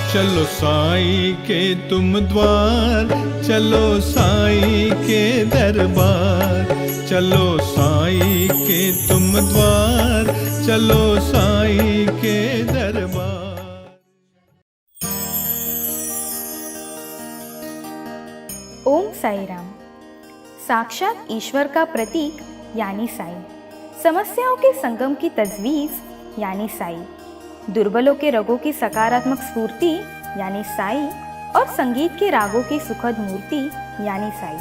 चलो साईं के तुम द्वार, चलो साईं के दरबार, चलो साईं के तुम द्वार, चलो साईं के दरबार। ओम साई राम। साक्षात ईश्वर का प्रतीक यानी साई, समस्याओं के संगम की तजवीज़ यानी साई, दुर्बलों के रगों की सकारात्मक स्फूर्ति यानी साई, और संगीत के रागों की सुखद मूर्ति यानी साई।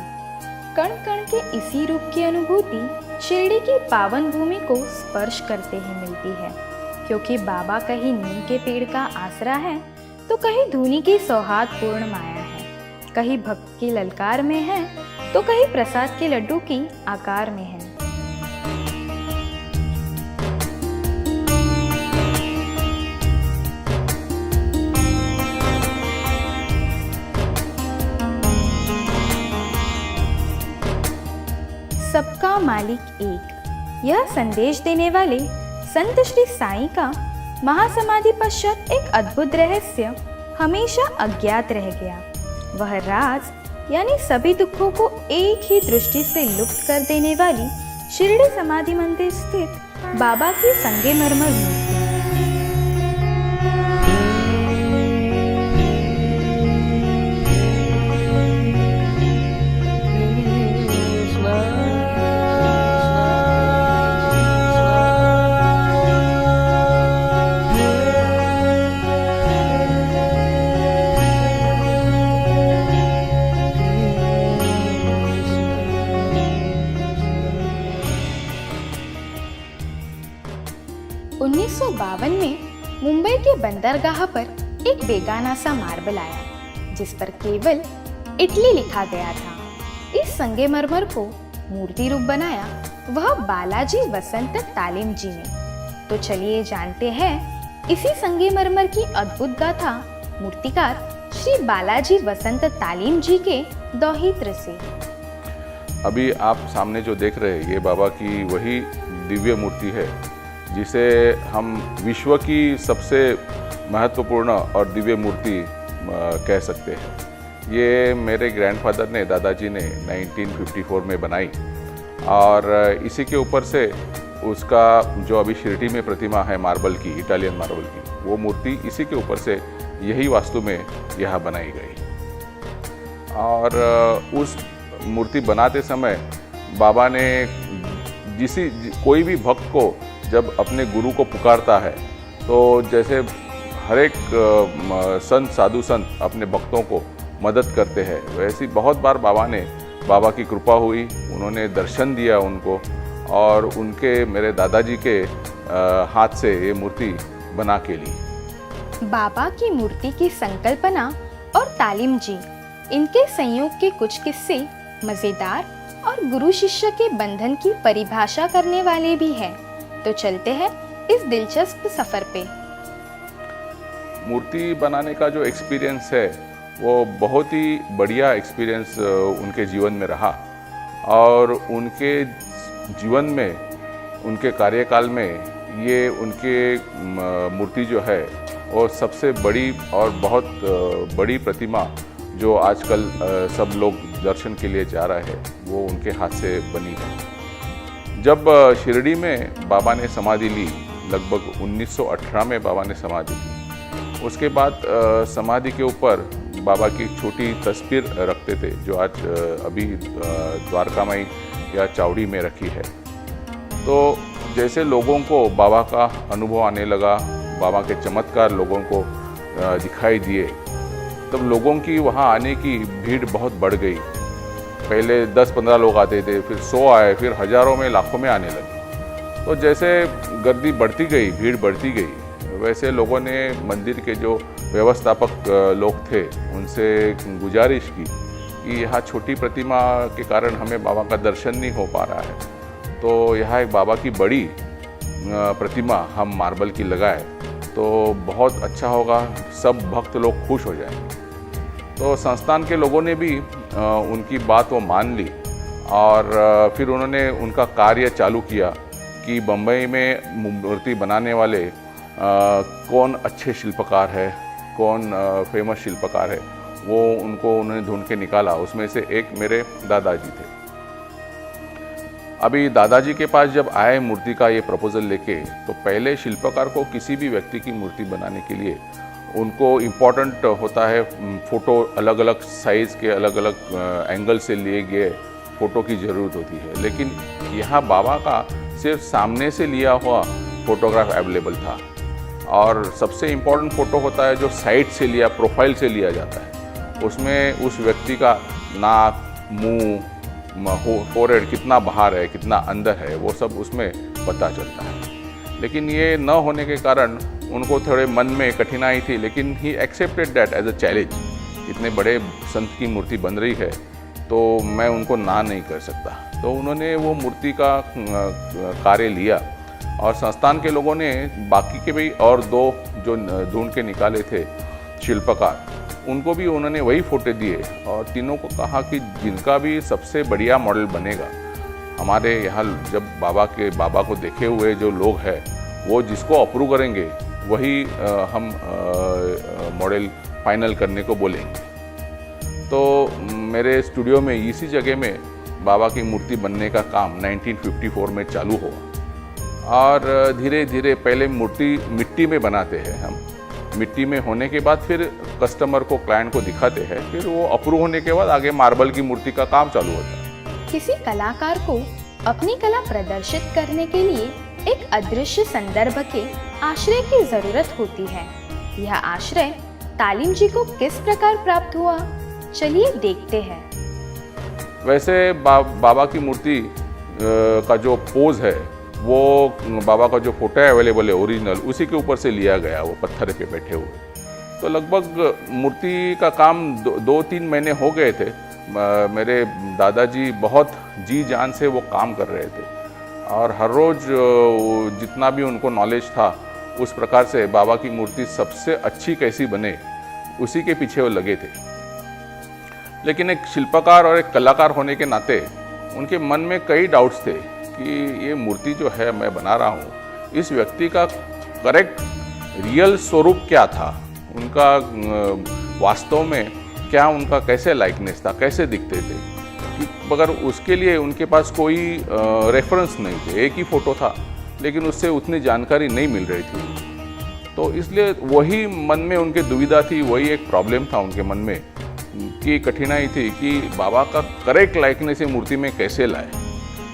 कण कण के इसी रूप की अनुभूति शिरडी की पावन भूमि को स्पर्श करते ही मिलती है, क्योंकि बाबा कहीं नीम के पेड़ का आसरा है तो कहीं धूनी की सौहार्दपूर्ण माया है, कहीं भक्त की ललकार में है तो कहीं प्रसाद के लड्डू की आकार में है। सबका मालिक एक, यह संदेश देने वाले संत श्री साईं का महासमाधि पश्चात एक अद्भुत रहस्य हमेशा अज्ञात रह गया। वह राज यानी सभी दुखों को एक ही दृष्टि से लुप्त कर देने वाली शिरडी समाधि मंदिर स्थित बाबा की संगमरमर मूर्ति। में मुंबई के बंदरगाह पर एक बेगाना सा मार्बल आया जिस पर केवल इटली लिखा गया था। इस संगमरमर को मूर्ति रूप बनाया वह बालाजी वसंत तालीम जी ने। तो चलिए जानते हैं इसी संगमरमर की अद्भुत गाथा मूर्तिकार श्री बालाजी वसंत तालीम जी के दोहित्र से। अभी आप सामने जो देख रहे हैं ये बाबा की वही दिव्य मूर्ति है जिसे हम विश्व की सबसे महत्वपूर्ण और दिव्य मूर्ति कह सकते हैं। ये मेरे ग्रैंडफादर ने, दादाजी ने 1954 में बनाई और इसी के ऊपर से उसका जो अभी शिरडी में प्रतिमा है मार्बल की, इटालियन मार्बल की, वो मूर्ति इसी के ऊपर से यही वास्तु में यह बनाई गई। और उस मूर्ति बनाते समय बाबा ने कोई भी भक्त को जब अपने गुरु को पुकारता है तो जैसे हर एक संत, साधु संत अपने भक्तों को मदद करते हैं, वैसी बहुत बार बाबा की कृपा हुई, उन्होंने दर्शन दिया उनको और उनके मेरे दादाजी के हाथ से ये मूर्ति बना के ली। बाबा की मूर्ति की संकल्पना और तालीम जी, इनके संयोग के कुछ किस्से मजेदार और गुरु शिष्य के बंधन की परिभाषा करने वाले भी हैं। तो चलते हैं इस दिलचस्प सफर पे। मूर्ति बनाने का जो एक्सपीरियंस है वो बहुत ही बढ़िया एक्सपीरियंस उनके जीवन में रहा और उनके जीवन में, उनके कार्यकाल में ये उनके मूर्ति जो है वो सबसे बड़ी और बहुत बड़ी प्रतिमा जो आजकल सब लोग दर्शन के लिए जा रहे हैं वो उनके हाथ से बनी है। जब शिरडी में बाबा ने समाधि ली, लगभग 1918 में बाबा ने समाधि ली, उसके बाद समाधि के ऊपर बाबा की छोटी तस्वीर रखते थे जो आज अभी द्वारका में या चावड़ी में रखी है। तो जैसे लोगों को बाबा का अनुभव आने लगा, बाबा के चमत्कार लोगों को दिखाई दिए, तब लोगों की वहाँ आने की भीड़ बहुत बढ़ गई। पहले 10-15 लोग आते थे, फिर 100 आए, फिर हजारों में, लाखों में आने लगे। तो जैसे गर्दी बढ़ती गई, भीड़ बढ़ती गई, वैसे लोगों ने मंदिर के जो व्यवस्थापक लोग थे उनसे गुजारिश की कि यहाँ छोटी प्रतिमा के कारण हमें बाबा का दर्शन नहीं हो पा रहा है, तो यहाँ एक बाबा की बड़ी प्रतिमा हम मार्बल की लगाए तो बहुत अच्छा होगा, सब भक्त लोग खुश हो जाएंगे। तो संस्थान के लोगों ने भी उनकी बात वो मान ली और फिर उन्होंने उनका कार्य चालू किया कि बम्बई में मूर्ति बनाने वाले कौन अच्छे शिल्पकार है, कौन फेमस शिल्पकार है, वो उनको उन्होंने ढूंढ के निकाला। उसमें से एक मेरे दादाजी थे। अभी दादाजी के पास जब आए मूर्ति का ये प्रपोजल लेके, तो पहले शिल्पकार को किसी भी व्यक्ति की मूर्ति बनाने के लिए उनको इम्पोर्टेंट होता है फ़ोटो, अलग अलग साइज़ के अलग अलग एंगल से लिए गए फ़ोटो की ज़रूरत होती है। लेकिन यहाँ बाबा का सिर्फ सामने से लिया हुआ फ़ोटोग्राफ अवेलेबल था, और सबसे इम्पोर्टेंट फ़ोटो होता है जो साइड से लिया, प्रोफाइल से लिया जाता है। उसमें उस व्यक्ति का नाक, मुंह, फोरहेड कितना बाहर है, कितना अंदर है, वो सब उसमें पता चलता है। लेकिन ये न होने के कारण उनको थोड़े मन में कठिनाई थी, लेकिन he accepted that as a challenge. इतने बड़े संत की मूर्ति बन रही है तो मैं उनको ना नहीं कर सकता। तो उन्होंने वो मूर्ति का कार्य लिया, और संस्थान के लोगों ने बाकी के भी और 2 जो ढूंढ के निकाले थे शिल्पकार, उनको भी उन्होंने वही फोटो दिए, और तीनों को कहा कि जिनका भी सबसे बढ़िया मॉडल बनेगा, हमारे यहाँ जब बाबा को देखे हुए जो लोग हैं, वो जिसको अप्रूव करेंगे वही हम मॉडल फाइनल करने को बोलेंगे। तो मेरे स्टूडियो में इसी जगह में बाबा की मूर्ति बनने का काम 1954 में चालू हुआ, और धीरे धीरे पहले मूर्ति मिट्टी में बनाते हैं हम। मिट्टी में होने के बाद फिर कस्टमर को, क्लाइंट को दिखाते हैं, फिर वो अप्रूव होने के बाद आगे मार्बल की मूर्ति का काम चालू होता है। किसी कलाकार को अपनी कला प्रदर्शित करने के लिए एक अदृश्य संदर्भ के आश्रय की जरूरत होती है। यह आश्रय तालीम जी को किस प्रकार प्राप्त हुआ, चलिए देखते हैं। वैसे बाबा की मूर्ति का जो पोज है, वो बाबा का जो फोटो अवेलेबल है ओरिजिनल, उसी के ऊपर से लिया गया, वो पत्थर पे बैठे हुए। तो लगभग मूर्ति का काम 2-3 महीने हो गए थे। मेरे दादाजी बहुत जी जान से वो काम कर रहे थे, और हर रोज़ जितना भी उनको नॉलेज था उस प्रकार से बाबा की मूर्ति सबसे अच्छी कैसी बने, उसी के पीछे वो लगे थे। लेकिन एक शिल्पकार और एक कलाकार होने के नाते उनके मन में कई डाउट्स थे कि ये मूर्ति जो है मैं बना रहा हूँ, इस व्यक्ति का करेक्ट रियल स्वरूप क्या था, उनका वास्तव में क्या, उनका कैसे लाइकनेस था, कैसे दिखते थे, मगर उसके लिए उनके पास कोई रेफरेंस नहीं थे। एक ही फ़ोटो था, लेकिन उससे उतनी जानकारी नहीं मिल रही थी। तो इसलिए वही मन में उनके दुविधा थी, वही एक प्रॉब्लम था उनके मन में, कि कठिनाई थी कि बाबा का करेक्ट लाइकनेस मूर्ति में कैसे लाए।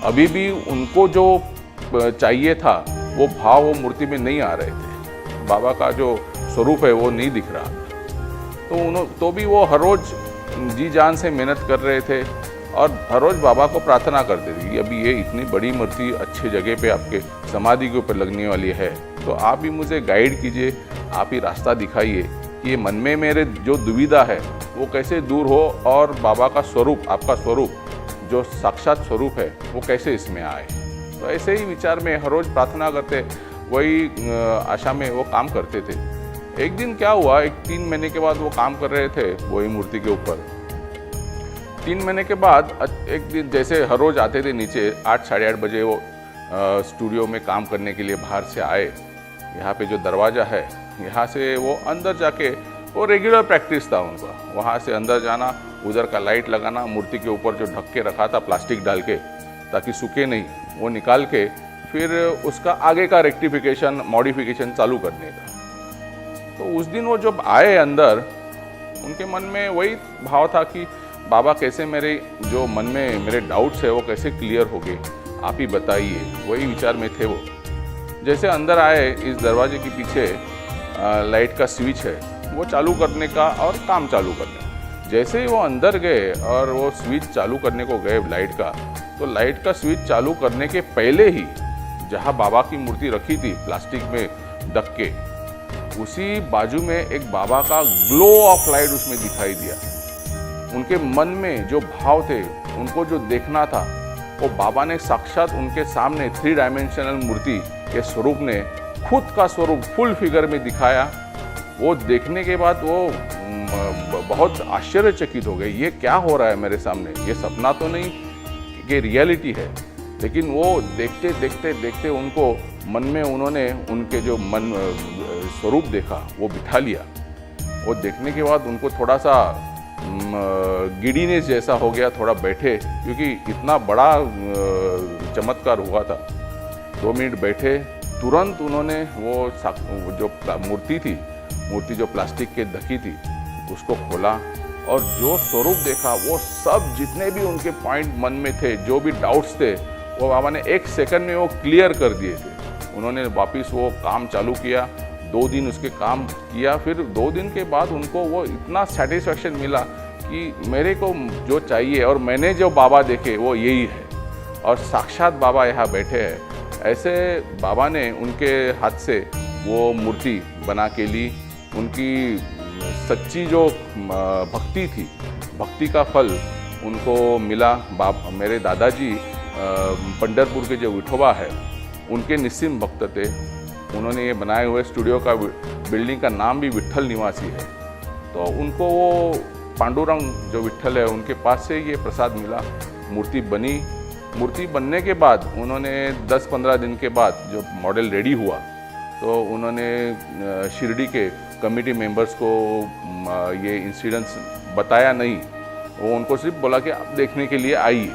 अभी भी उनको जो चाहिए था वो भाव वो मूर्ति में नहीं आ रहे थे, बाबा का जो स्वरूप है वो नहीं दिख रहा। तो भी वो हर रोज़ जी जान से मेहनत कर रहे थे, और हर रोज़ बाबा को प्रार्थना करते थे कि अभी ये इतनी बड़ी मूर्ति अच्छी जगह पे आपके समाधि के ऊपर लगने वाली है, तो आप भी मुझे गाइड कीजिए, आप ही रास्ता दिखाइए, ये मन में मेरे जो दुविधा है वो कैसे दूर हो, और बाबा का स्वरूप, आपका स्वरूप जो साक्षात स्वरूप है वो कैसे इसमें आए। तो ऐसे ही विचार में हर रोज़ प्रार्थना करते, वही आशा में वो काम करते थे। एक दिन क्या हुआ, 3 महीने के बाद वो काम कर रहे थे वही मूर्ति के ऊपर। 3 महीने के बाद एक दिन जैसे हर रोज़ आते थे नीचे, 8 साढ़े 8 बजे वो स्टूडियो में काम करने के लिए बाहर से आए। यहाँ पे जो दरवाज़ा है, यहाँ से वो अंदर जाके, वो रेगुलर प्रैक्टिस था उनका, वहाँ से अंदर जाना, उधर का लाइट लगाना, मूर्ति के ऊपर जो ढक के रखा था प्लास्टिक डाल के ताकि सूखे नहीं, वो निकाल के फिर उसका आगे का रेक्टिफिकेशन, मॉडिफिकेशन चालू करने का। तो उस दिन वो जब आए अंदर, उनके मन में वही भाव था कि बाबा कैसे मेरे जो मन में मेरे डाउट्स है वो कैसे क्लियर हो गए, आप ही बताइए, वही विचार में थे वो। जैसे अंदर आए, इस दरवाजे के पीछे लाइट का स्विच है, वो चालू करने का और काम चालू करने। जैसे ही वो अंदर गए और वो स्विच चालू करने को गए लाइट का, तो लाइट का स्विच चालू करने के पहले ही जहाँ बाबा की मूर्ति रखी थी प्लास्टिक में ढक के, उसी बाजू में एक बाबा का ग्लो ऑफ लाइट उसमें दिखाई दिया। उनके मन में जो भाव थे, उनको जो देखना था, वो बाबा ने साक्षात उनके सामने 3 डायमेंशनल मूर्ति के स्वरूप ने खुद का स्वरूप फुल फिगर में दिखाया। वो देखने के बाद वो बहुत आश्चर्यचकित हो गए, ये क्या हो रहा है मेरे सामने, ये सपना तो नहीं, ये रियलिटी है। लेकिन वो देखते देखते देखते उनको मन में उन्होंने उनके जो मन स्वरूप देखा वो बिठा लिया। वो देखने के बाद उनको थोड़ा सा गिडीनेस जैसा हो गया, थोड़ा बैठे, क्योंकि इतना बड़ा चमत्कार हुआ था। 2 मिनट बैठे, तुरंत उन्होंने वो जो मूर्ति जो प्लास्टिक के ढकी थी उसको खोला और जो स्वरूप देखा वो सब जितने भी उनके पॉइंट मन में थे, जो भी डाउट्स थे, वो बाबा ने 1 सेकंड में वो क्लियर कर दिए थे। उन्होंने वापस वो काम चालू किया, 2 दिन उसके काम किया, फिर 2 दिन के बाद उनको वो इतना सेटिस्फैक्शन मिला कि मेरे को जो चाहिए और मैंने जो बाबा देखे वो यही है और साक्षात बाबा यहाँ बैठे हैं। ऐसे बाबा ने उनके हाथ से वो मूर्ति बना के ली। उनकी सच्ची जो भक्ति थी, भक्ति का फल उनको मिला। मेरे दादाजी पंढरपुर के जो विठोबा है उनके निस्सिम भक्त थे। उन्होंने ये बनाए हुए स्टूडियो का बिल्डिंग का नाम भी विट्ठल निवासी है। तो उनको वो पांडुरंग जो विट्ठल है उनके पास से ये प्रसाद मिला। मूर्ति बनी। मूर्ति बनने के बाद उन्होंने 10-15 दिन के बाद जो मॉडल रेडी हुआ तो उन्होंने शिरडी के कमेटी मेंबर्स को ये इंसिडेंट्स बताया नहीं। वो उनको सिर्फ बोला कि आप देखने के लिए आइए।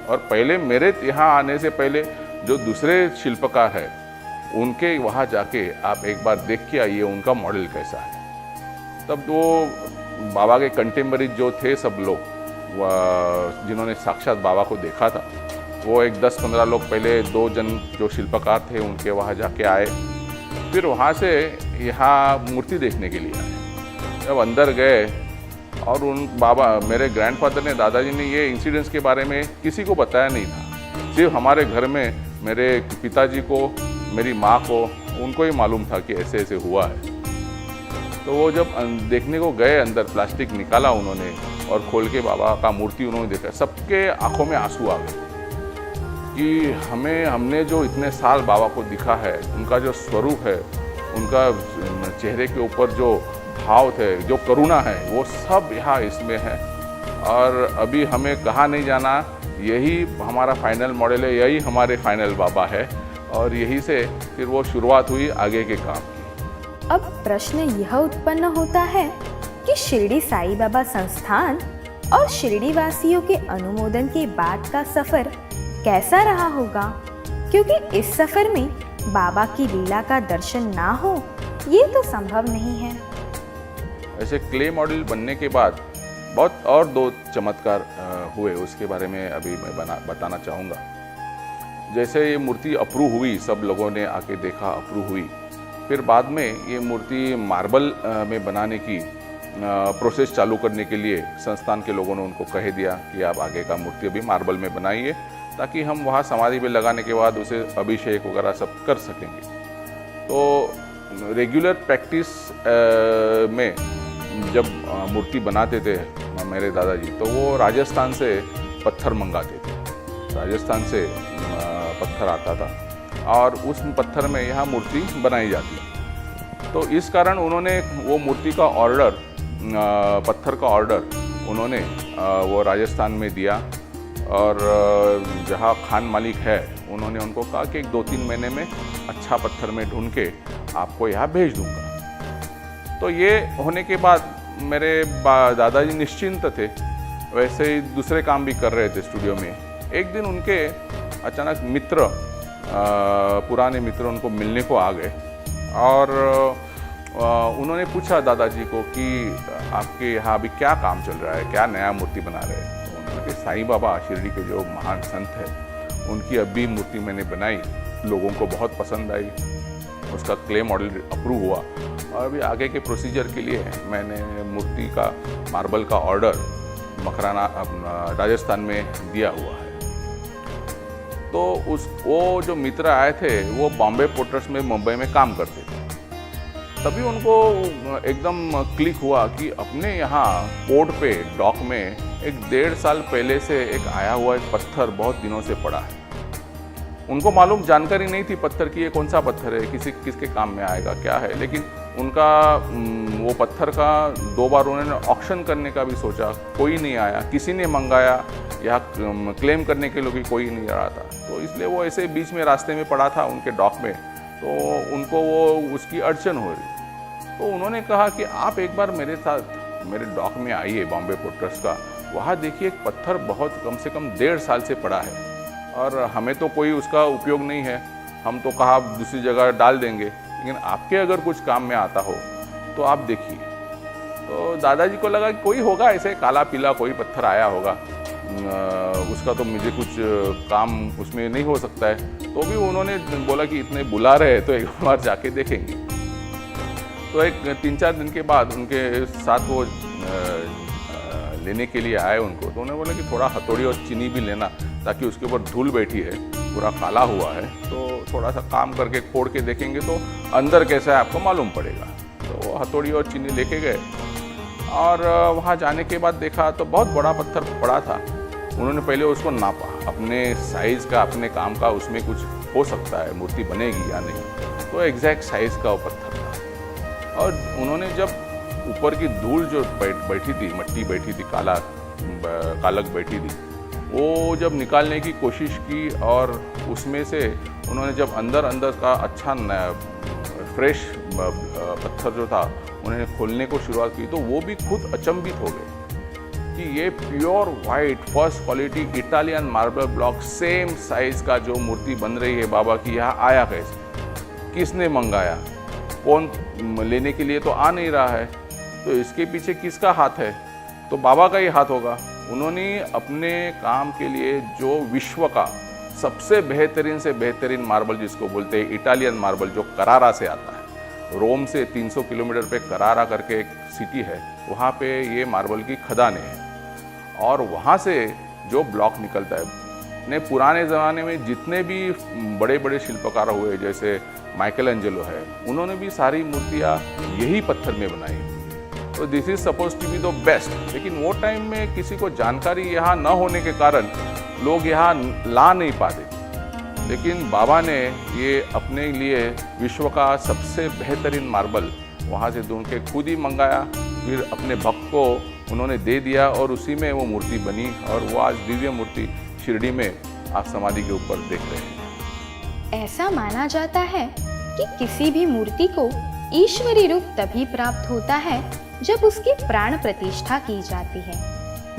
और पहले मेरे यहाँ आने से पहले जो दूसरे शिल्पकार है उनके वहाँ जाके आप एक बार देख के आइए उनका मॉडल कैसा है। तब वो बाबा के कंटेम्पररी जो थे सब लोग जिन्होंने साक्षात बाबा को देखा था, वो एक 10-15 लोग पहले 2 जन जो शिल्पकार थे उनके वहाँ जाके आए। फिर वहाँ से यहाँ मूर्ति देखने के लिए आए। जब अंदर गए और उन बाबा मेरे ग्रैंडफादर ने, दादाजी ने ये इंसिडेंट्स के बारे में किसी को बताया नहीं था। सिर्फ हमारे घर में मेरे पिताजी को, मेरी माँ को, उनको ही मालूम था कि ऐसे ऐसे हुआ है। तो वो जब देखने को गए, अंदर प्लास्टिक निकाला उन्होंने और खोल के बाबा का मूर्ति उन्होंने देखा, सबके आंखों में आंसू आ गए कि हमने जो इतने साल बाबा को दिखा है, उनका जो स्वरूप है, उनका चेहरे के ऊपर जो भाव थे, जो करुणा है, वो सब यहाँ इसमें है। और अभी हमें कहाँ नहीं जाना, यही हमारा फाइनल मॉडल है, यही हमारे फाइनल बाबा है। और यही से फिर वो शुरुआत हुई आगे के काम की। अब प्रश्न यह उत्पन्न होता है कि शिरडी साईं बाबा संस्थान और शिरडी वासियों के अनुमोदन के बाद का सफर कैसा रहा होगा, क्योंकि इस सफर में बाबा की लीला का दर्शन ना हो ये तो संभव नहीं है। ऐसे क्ले मॉडल बनने के बाद बहुत और 2 चमत्कार हुए, उसके बारे में अभी मैं बताना चाहूँगा। जैसे ये मूर्ति अप्रूव हुई, सब लोगों ने आके देखा, अप्रूव हुई। फिर बाद में ये मूर्ति मार्बल में बनाने की प्रोसेस चालू करने के लिए संस्थान के लोगों ने उनको कह दिया कि आप आगे का मूर्ति अभी मार्बल में बनाइए, ताकि हम वहाँ समाधि में लगाने के बाद उसे अभिषेक वगैरह सब कर सकेंगे। तो रेगुलर प्रैक्टिस में जब मूर्ति बनाते थे मेरे दादाजी, तो वो राजस्थान से पत्थर मंगाते थे। राजस्थान से पत्थर आता था और उस पत्थर में यहाँ मूर्ति बनाई जाती। तो इस कारण उन्होंने वो मूर्ति का ऑर्डर, पत्थर का ऑर्डर उन्होंने वो राजस्थान में दिया। और जहाँ खान मालिक है उन्होंने उनको कहा कि 2-3 महीने में अच्छा पत्थर में ढूंढ के आपको यहाँ भेज दूंगा। तो ये होने के बाद मेरे दादाजी निश्चिंत थे, वैसे ही दूसरे काम भी कर रहे थे स्टूडियो में। एक दिन उनके अचानक मित्र, पुराने मित्र उनको मिलने को आ गए और उन्होंने पूछा दादाजी को कि आपके यहाँ अभी क्या काम चल रहा है, क्या नया मूर्ति बना रहे हैं। तो उन्होंने कहा साईं बाबा शिरडी के जो महान संत है उनकी अभी मूर्ति मैंने बनाई, लोगों को बहुत पसंद आई, उसका क्ले मॉडल अप्रूव हुआ और अभी आगे के प्रोसीजर के लिए मैंने मूर्ति का मार्बल का ऑर्डर मकराना राजस्थान में दिया हुआ है। तो वो जो मित्र आए थे वो बॉम्बे पोर्ट्स में मुंबई में काम करते थे। तभी उनको एकदम क्लिक हुआ कि अपने यहाँ पोर्ट पे डॉक में एक 1.5 साल पहले से एक आया हुआ एक पत्थर बहुत दिनों से पड़ा है। उनको मालूम जानकारी नहीं थी पत्थर की, ये कौन सा पत्थर है, किसके काम में आएगा, क्या है। लेकिन उनका वो पत्थर का 2 बार उन्होंने ऑक्शन करने का भी सोचा, कोई नहीं आया, किसी ने मंगाया, यहाँ क्लेम करने के लिए भी कोई नहीं आ रहा था। तो इसलिए वो ऐसे बीच में रास्ते में पड़ा था उनके डॉक में, तो उनको वो उसकी अड़चन हो रही। तो उन्होंने कहा कि आप एक बार मेरे साथ मेरे डॉक में आइए बॉम्बे पोर्ट ट्रस्ट का, वहाँ देखिए एक पत्थर बहुत कम से कम 1.5 साल से पड़ा है और हमें तो कोई उसका उपयोग नहीं है, हम तो कहा दूसरी जगह डाल देंगे, लेकिन आपके अगर कुछ काम में आता हो तो आप देखिए। तो दादाजी को लगा कि कोई होगा ऐसे काला पीला कोई पत्थर आया होगा, उसका तो मुझे कुछ काम उसमें नहीं हो सकता है। तो भी उन्होंने बोला कि इतने बुला रहे हैं तो एक बार जाके देखेंगे। तो एक 3-4 दिन के बाद उनके साथ वो लेने के लिए आए उनको, तो उन्होंने बोला कि थोड़ा हथौड़ी और चीनी भी लेना ताकि उसके ऊपर धूल बैठी है, पूरा काला हुआ है, तो थोड़ा सा काम करके फोड़ के देखेंगे तो अंदर कैसा है आपको मालूम पड़ेगा। तो वो हथौड़ी और चीनी लेके गए और वहाँ जाने के बाद देखा तो बहुत बड़ा पत्थर पड़ा था। उन्होंने पहले उसको नापा, अपने साइज़ का, अपने काम का उसमें कुछ हो सकता है, मूर्ति बनेगी या नहीं, तो एग्जैक्ट साइज़ का वो पत्थर था। और उन्होंने जब ऊपर की धूल जो बैठी थी, मट्टी बैठी थी, कालक बैठी थी, वो जब निकालने की कोशिश की और उसमें से उन्होंने जब अंदर का अच्छा फ्रेश पत्थर जो था उन्होंने खोलने को शुरुआत की, तो वो भी खुद अचंभित हो गए कि ये pure white first quality Italian marble block same size का जो मूर्ति बन रही है बाबा की, यहाँ आया कैसे, किसने मंगाया, कौन लेने के लिए तो आ नहीं रहा है, तो इसके पीछे किसका हाथ है, तो बाबा का ही हाथ होगा। उन्होंने अपने काम के लिए जो विश्व का सबसे बेहतरीन से बेहतरीन मार्बल जिसको बोलते हैं इटालियन मार्बल, जो करारा से आता है, रोम से 300 किलोमीटर पे करारा करके एक सिटी है, वहाँ पे ये मार्बल की खदानें हैं और वहाँ से जो ब्लॉक निकलता है। ने पुराने ज़माने में जितने भी बड़े बड़े शिल्पकार हुए, जैसे माइकल एंजेलो है, उन्होंने भी सारी मूर्तियाँ यही पत्थर में बनाई। तो this is suppose to be the best, लेकिन वो टाइम में किसी को जानकारी यहाँ न होने के कारण लोग यहाँ ला नहीं पाते, लेकिन बाबा ने ये अपने लिए विश्व का सबसे बेहतरीन मार्बल वहाँ से ढूंढ के खुद ही मंगाया, फिर अपने भक्त को उन्होंने दे दिया और उसी में वो मूर्ति बनी और वो आज दिव्य मूर्ति शिरडी में आप समाधि के ऊपर देख रहे हैं। ऐसा माना जाता है कि किसी भी मूर्ति को ईश्वरी रूप तभी प्राप्त होता है जब उसकी प्राण प्रतिष्ठा की जाती है।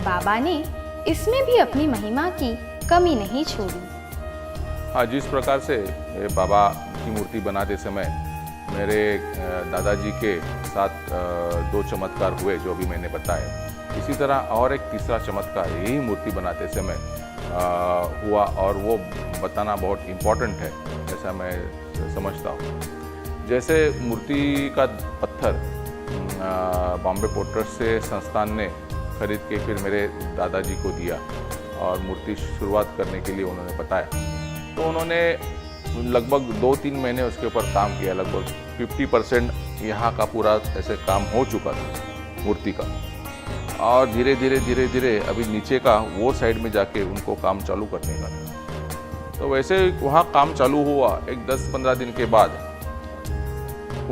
बाबा ने इसमें भी अपनी महिमा की कमी नहीं छोड़ी। हाँ, जिस प्रकार से बाबा की मूर्ति बनाते समय मेरे दादाजी के साथ 2 चमत्कार हुए जो भी मैंने बताया, इसी तरह और एक तीसरा चमत्कार यही मूर्ति बनाते समय हुआ और वो बताना बहुत इम्पोर्टेंट है, ऐसा मैं समझता हूँ। जैसे मूर्ति का पत्थर बॉम्बे पोर्ट ट्रस्ट से संस्थान ने खरीद के फिर मेरे दादाजी को दिया और मूर्ति शुरुआत करने के लिए उन्होंने बताया, तो उन्होंने लगभग 2-3 महीने उसके ऊपर काम किया। लगभग 50% यहाँ का पूरा ऐसे काम हो चुका था मूर्ति का, और धीरे धीरे अभी नीचे का वो साइड में जाके उनको काम चालू करने का था। तो वैसे वहाँ काम चालू हुआ, एक 10-15 दिन के बाद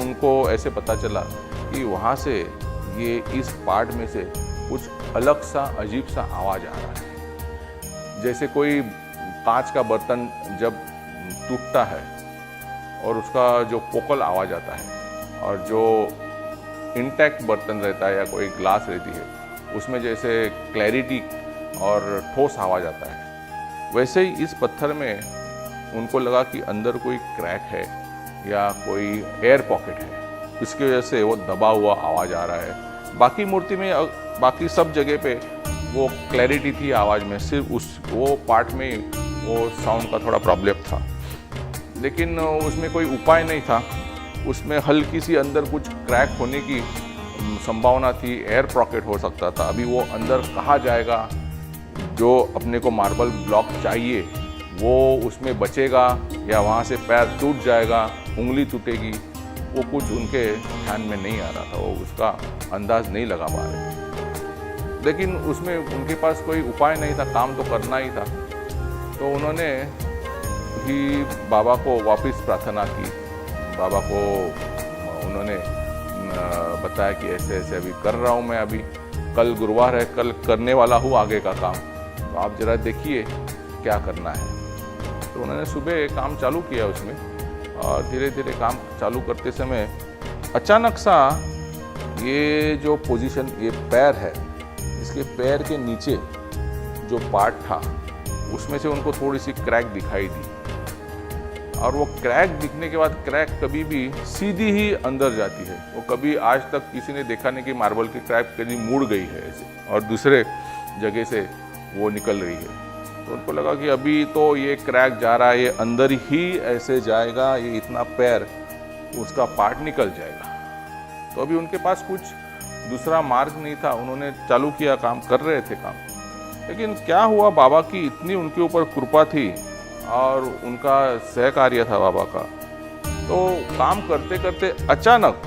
उनको ऐसे पता चला कि वहाँ से ये इस पार्ट में से कुछ अलग सा अजीब सा आवाज़ आ रहा है, जैसे कोई कांच का बर्तन जब टूटता है और उसका जो पोकल आवाज़ आता है, और जो इंटैक्ट बर्तन रहता है या कोई ग्लास रहती है उसमें जैसे क्लैरिटी और ठोस आवाज़ आता है, वैसे ही इस पत्थर में उनको लगा कि अंदर कोई क्रैक है या कोई एयर पॉकेट है, इसकी वजह से वो दबा हुआ आवाज़ आ रहा है। बाकी मूर्ति में, बाकी सब जगह पे वो क्लैरिटी थी आवाज़ में, सिर्फ वो पार्ट में वो साउंड का थोड़ा प्रॉब्लम था, लेकिन उसमें कोई उपाय नहीं था। उसमें हल्की सी अंदर कुछ क्रैक होने की संभावना थी, एयर पॉकेट हो सकता था। अभी वो अंदर कहाँ जाएगा, जो अपने को मार्बल ब्लॉक चाहिए वो उसमें बचेगा या वहाँ से पैर टूट जाएगा, उंगली टूटेगी, वो कुछ उनके ध्यान में नहीं आ रहा था, वो उसका अंदाज नहीं लगा पा रहे थे। लेकिन उसमें उनके पास कोई उपाय नहीं था, काम तो करना ही था। तो उन्होंने ही बाबा को वापस प्रार्थना की। बाबा को उन्होंने बताया कि ऐसे ऐसे अभी कर रहा हूँ मैं, अभी कल गुरुवार है, कल करने वाला हूँ आगे का काम, तो आप ज़रा देखिए क्या करना है। तो उन्होंने सुबह काम चालू किया उसमें, और धीरे धीरे काम चालू करते समय अचानक सा ये जो पोजीशन, ये पैर है, इसके पैर के नीचे जो पार्ट था उसमें से उनको थोड़ी सी क्रैक दिखाई दी। और वो क्रैक दिखने के बाद, क्रैक कभी भी सीधी ही अंदर जाती है, वो कभी आज तक किसी ने देखा नहीं कि मार्बल की क्रैक कभी मुड़ गई है ऐसे और दूसरे जगह से वो निकल रही है। तो उनको लगा कि अभी तो ये क्रैक जा रहा है, ये अंदर ही ऐसे जाएगा, ये इतना पैर उसका पार्ट निकल जाएगा। तो अभी उनके पास कुछ दूसरा मार्ग नहीं था, उन्होंने चालू किया, काम कर रहे थे काम। लेकिन क्या हुआ, बाबा की इतनी उनके ऊपर कृपा थी और उनका सहकार्य था बाबा का, तो काम करते करते अचानक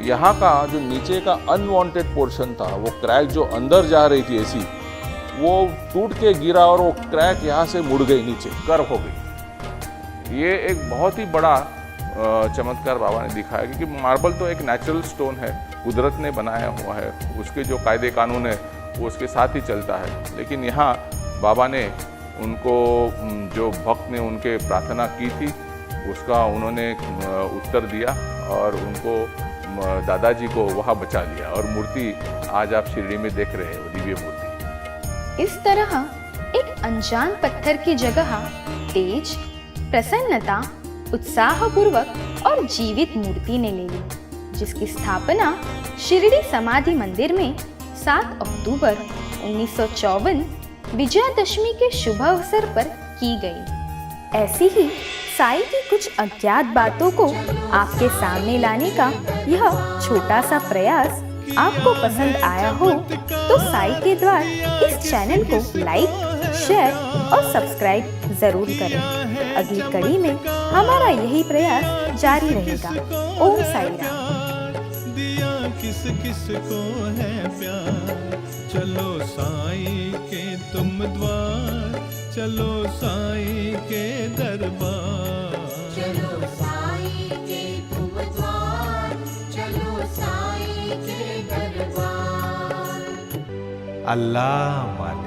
यहाँ का जो नीचे का अनवांटेड पोर्शन था, वो क्रैक जो अंदर जा रही थी ऐसी, वो टूट के गिरा और वो क्रैक यहाँ से मुड़ गई, नीचे कर्व हो गई। ये एक बहुत ही बड़ा चमत्कार बाबा ने दिखाया, क्योंकि मार्बल तो एक नेचुरल स्टोन है, कुदरत ने बनाया हुआ है, उसके जो कायदे कानून है वो उसके साथ ही चलता है। लेकिन यहाँ बाबा ने उनको, जो भक्त ने उनके प्रार्थना की थी उसका उन्होंने उत्तर दिया और उनको, दादाजी को वहाँ बचा लिया और मूर्ति आज आप शिरडी में देख रहे हैं, वो दिव्य मूर्ति। इस तरह एक अनजान पत्थर की जगह तेज, प्रसन्नता, उत्साहपूर्वक और जीवित मूर्ति ने ले ली, जिसकी स्थापना शिरडी समाधि मंदिर में 7 अक्टूबर 1954 विजयादशमी के शुभ अवसर पर की गई। ऐसी ही साई की कुछ अज्ञात बातों को आपके सामने लाने का यह छोटा सा प्रयास आपको पसंद आया हो तो साई के द्वार इस चैनल को लाइक, शेयर और सब्सक्राइब जरूर करें। अगली कड़ी में हमारा यही प्रयास जारी रहेगा। ओम साई राम। दिया किस किस को है प्यार, चलो साई के तुम द्वार, चलो साई के दरबार। चलो साई के तुम द्वार, चलो साई के दरबार। अल्लाह मालिक।